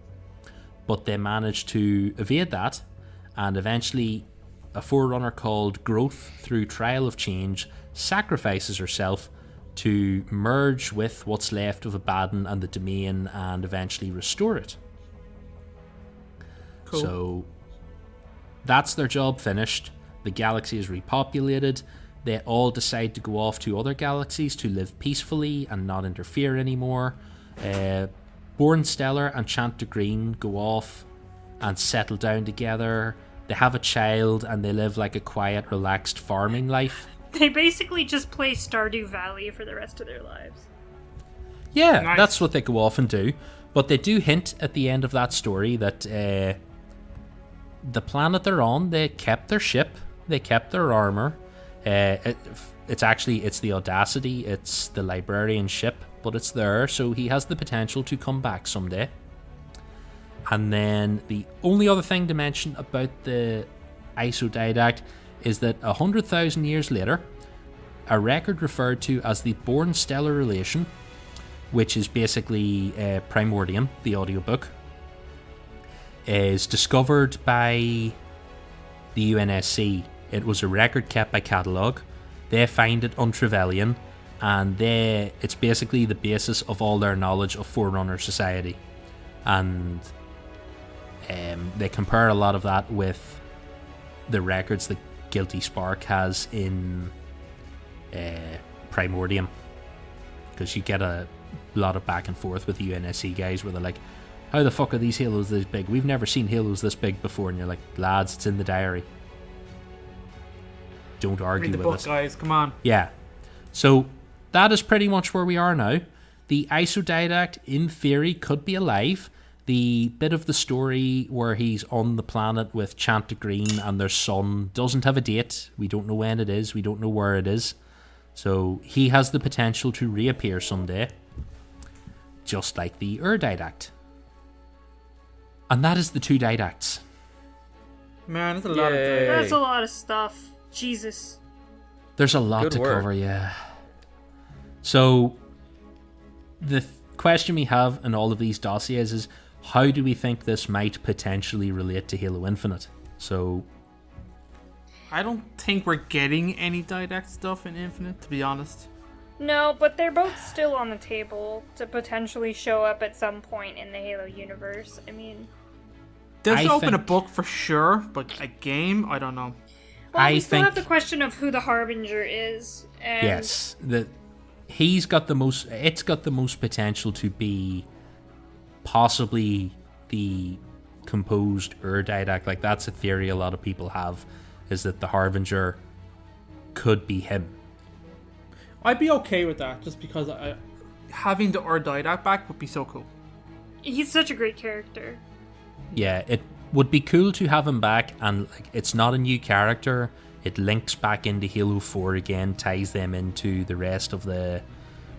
but they manage to evade that, and eventually a Forerunner called Growth, through trial of change, sacrifices herself to merge with what's left of Abaddon and the domain and eventually restore it. Cool. So that's their job finished. The galaxy is repopulated. They all decide to go off to other galaxies to live peacefully and not interfere anymore. Born Stellar and Chanticleer go off and settle down together. They have a child and they live like a quiet, relaxed farming life. They basically just play Stardew Valley for the rest of their lives. Yeah, Nice. that's what they go off and do. But they do hint at the end of that story that the planet they're on, they kept their ship, they kept their armor. It's the Audacity, it's the librarian ship, but it's there, so he has the potential to come back someday. And then the only other thing to mention about the IsoDidact is that 100,000 years later, a record referred to as the Born Stellar Relation, which is basically Primordium, the audiobook, is discovered by the UNSC. It was a record kept by Catalogue. They find it on Trevelyan, and it's basically the basis of all their knowledge of Forerunner society. And they compare a lot of that with the records that Guilty Spark has in Primordium, because you get a lot of back and forth with the UNSC guys where they're like, how the fuck are these halos this big? We've never seen halos this big before. And you're like, lads, it's in the diary. Don't argue Read the with book, us. guys. Come on. Yeah. So that is pretty much where we are now. The IsoDidact, in theory, could be alive. The bit of the story where he's on the planet with Chanticleer and their son doesn't have a date. We don't know when it is. We don't know where it is. So he has the potential to reappear someday, just like the Ur-Didact. And that is the two Didacts. Man, that's a lot of Yay. things. That's a lot of stuff. Jesus. There's a lot Good to work. cover, yeah. So, the question we have in all of these dossiers is, how do we think this might potentially relate to Halo Infinite? So, I don't think we're getting any Didact stuff in Infinite, to be honest. No, but they're both still on the table to potentially show up at some point in the Halo universe. I mean... They'll open a book for sure, but a game, I don't know. Well, we still have the question of who the Harbinger is. And... Yes, it's got the most potential to be possibly the composed Ur-Didact. Like, that's a theory a lot of people have, is that the Harbinger could be him. I'd be okay with that, just because having the Ur-Didact back would be so cool. He's such a great character. Yeah, it would be cool to have him back, and like, it's not a new character. It links back into Halo 4 again, ties them into the rest of the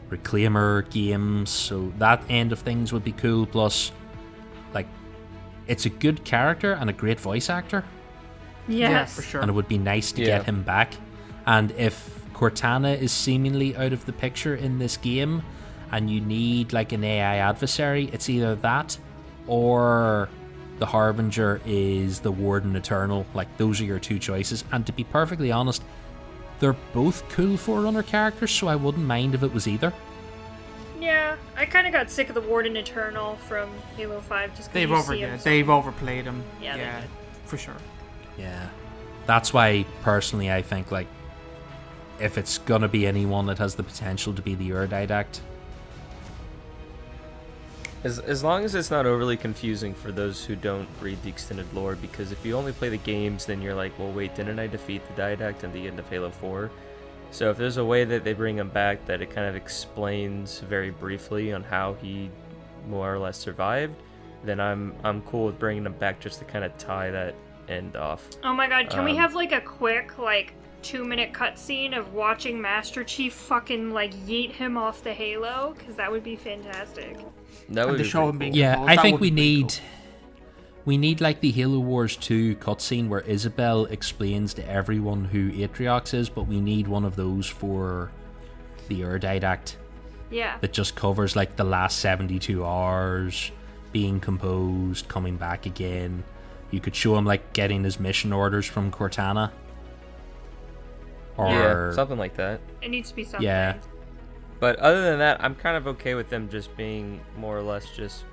Reclaimer games, so that end of things would be cool. Plus, like, it's a good character and a great voice actor. Yes. Yeah, for sure. And it would be nice to get him back. And if Cortana is seemingly out of the picture in this game, and you need like an AI adversary, it's either that or the Harbinger is the Warden Eternal. Like, those are your two choices. And to be perfectly honest, they're both cool Forerunner characters, so I wouldn't mind if it was either. Yeah, I kind of got sick of the Warden Eternal from Halo 5 just because they've overplayed him. Yeah, for sure. Yeah. That's why, personally, I think, like, if it's gonna be anyone that has the potential to be the Ur-Didact. As long as it's not overly confusing for those who don't read the extended lore, because if you only play the games, then you're like, well, wait, didn't I defeat the Didact at the end of Halo 4? So if there's a way that they bring him back that it kind of explains very briefly on how he more or less survived, then I'm cool with bringing him back just to kind of tie that end off. Oh my god, can we have like a quick, like, 2-minute cutscene of watching Master Chief fucking, like, yeet him off the Halo? Because that would be fantastic. That would be show him cool. Yeah, I think we need like the Halo Wars 2 cutscene where Isabel explains to everyone who Atriox is, but we need one of those for the Ur-Didact. Yeah. That just covers like the last 72 hours, being composed, coming back again. You could show him like getting his mission orders from Cortana. Or something like that. It needs to be something. Yeah. But other than that, I'm kind of okay with them just being more or less just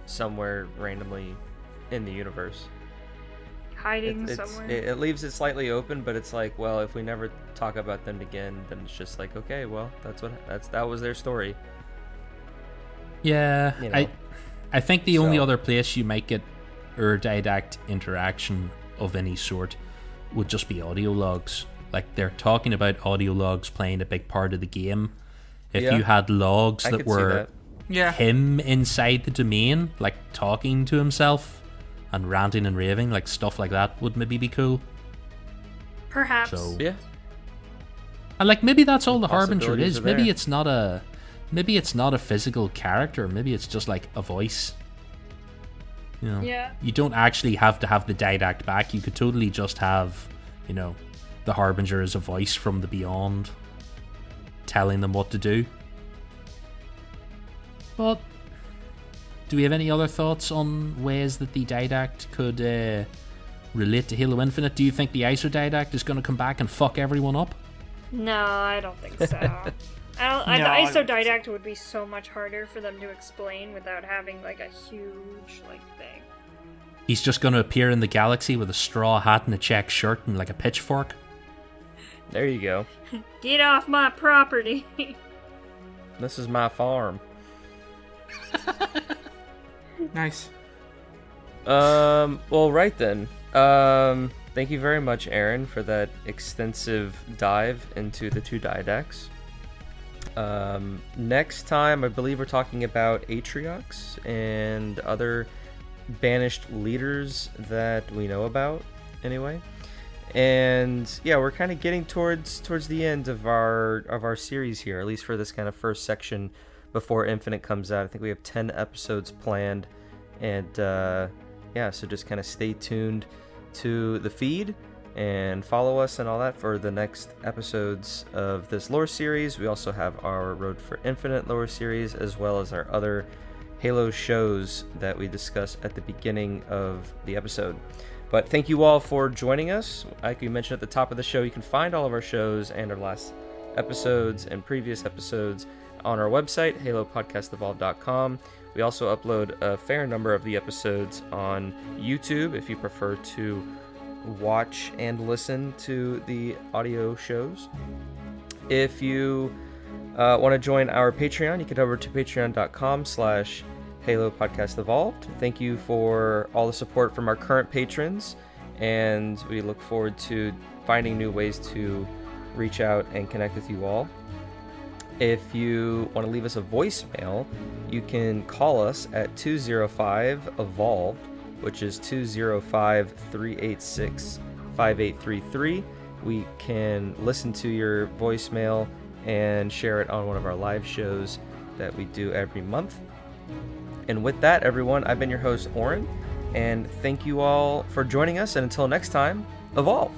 somewhere randomly in the universe. Hiding somewhere. It leaves it slightly open, but it's like, well, if we never talk about them again, then it's just like, okay, well, that was their story. Yeah, you know? I think the only other place you might get Ur-Didact interaction of any sort would just be audio logs. Like, they're talking about audio logs playing a big part of the game. If you had logs that were him inside the domain, like talking to himself and ranting and raving, like stuff like that would maybe be cool. Perhaps. So, yeah. And like, maybe that's all the Harbinger Possibilities is. are Maybe there. it's not a physical character. Maybe it's just like a voice. You know, you don't actually have to have the Didact back. You could totally just have, you know, the Harbinger as a voice from the beyond, telling them what to do. But do we have any other thoughts on ways that the Didact could relate to Halo Infinite? Do you think the IsoDidact is going to come back and fuck everyone up? No, I don't think so. The IsoDidact would be so much harder for them to explain without having like a huge like thing. He's just going to appear in the galaxy with a straw hat and a check shirt and like a pitchfork. There you go. Get off my property. This is my farm. Nice. Well, right then. Thank you very much, Aaron, for that extensive dive into the two Didacts. Next time, I believe we're talking about Atriox and other banished leaders that we know about, anyway. And yeah, we're kind of getting towards the end of our series here, at least for this kind of first section before Infinite comes out. I think we have 10 episodes planned, and yeah, so just kind of stay tuned to the feed and follow us and all that for the next episodes of this lore series. We also have our Road for Infinite lore series, as well as our other Halo shows that we discuss at the beginning of the episode. But thank you all for joining us. Like we mentioned at the top of the show, you can find all of our shows and our last episodes and previous episodes on our website, halopodcastevolved.com. We also upload a fair number of the episodes on YouTube if you prefer to watch and listen to the audio shows. If you want to join our Patreon, you can head over to patreon.com/halopodcastevolved. Thank you for all the support from our current patrons, and we look forward to finding new ways to reach out and connect with you all. If you want to leave us a voicemail, you can call us at 205-EVOLVED, which is 205-386-5833. We can listen to your voicemail and share it on one of our live shows that we do every month. And with that, everyone, I've been your host, Oren, and thank you all for joining us, and until next time, evolved.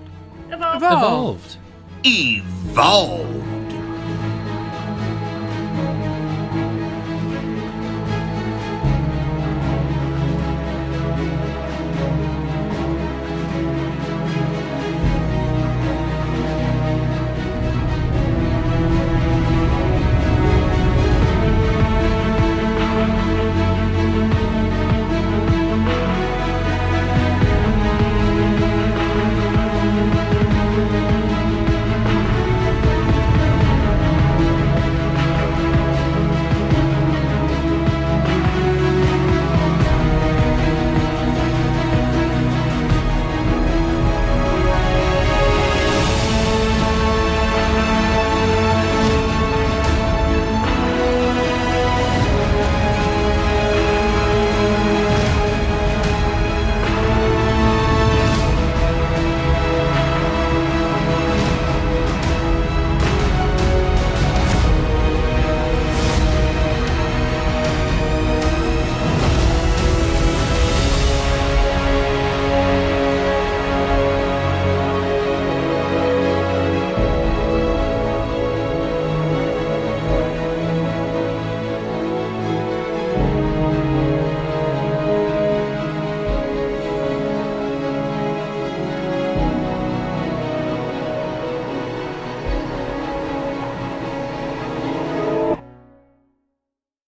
Evolve. Evolved. Evolve!